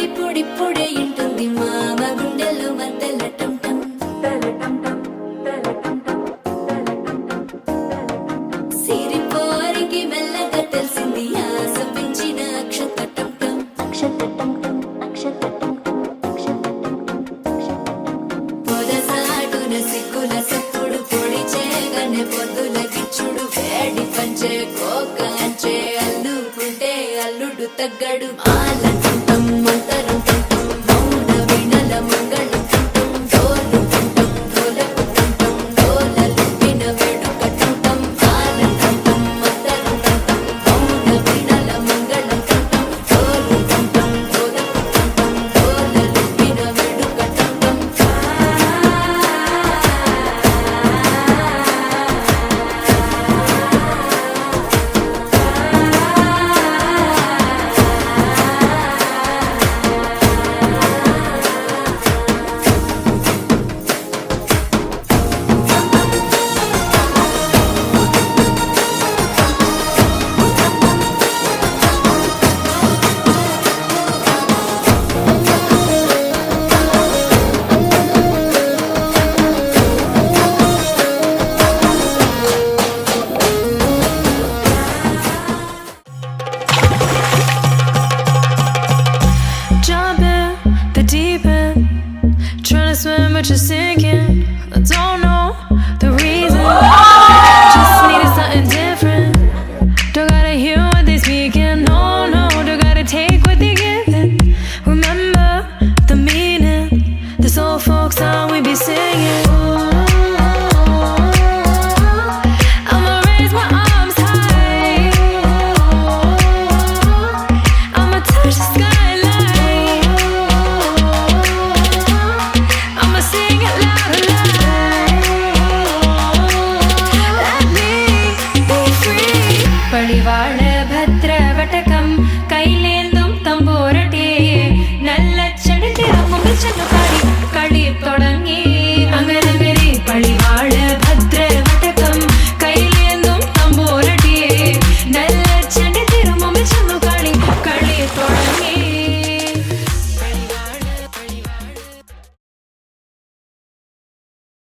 ఇప్పుడిప్పుడే ఇంటుంది మామ గుండెల్లో మధ్యల టం టం సిరిపోరికి మెల్లగా తెలిసింది ఆశ పెంచిన అక్షత టం టం పొదసాటున సిగ్గుల సప్పుడు పొడి చేయగానే పొద్దుల గిచ్చుడు వేడి పంచే కోకంచే అల్లుకుంటే అల్లుడు తగ్గడు మాల టం మంతరం టం టం మౌన వినల మంగళం టం టం డోలు టం టం డోలకు టం టం డోలలు విన వేడుక టం టం మాల టం టం మంతరం టం టం మౌన వినల మంగళం టం టం డోలు టం టం డోలకు టం టం డోలలు విన వేడుక టం టం Jump in the deep end, trying to swim but you're sinking. I don't know the reason, just needed something different. Don't gotta hear what they speaking, no, no, don't gotta take what they giving. Remember the meaning, this old folk song we be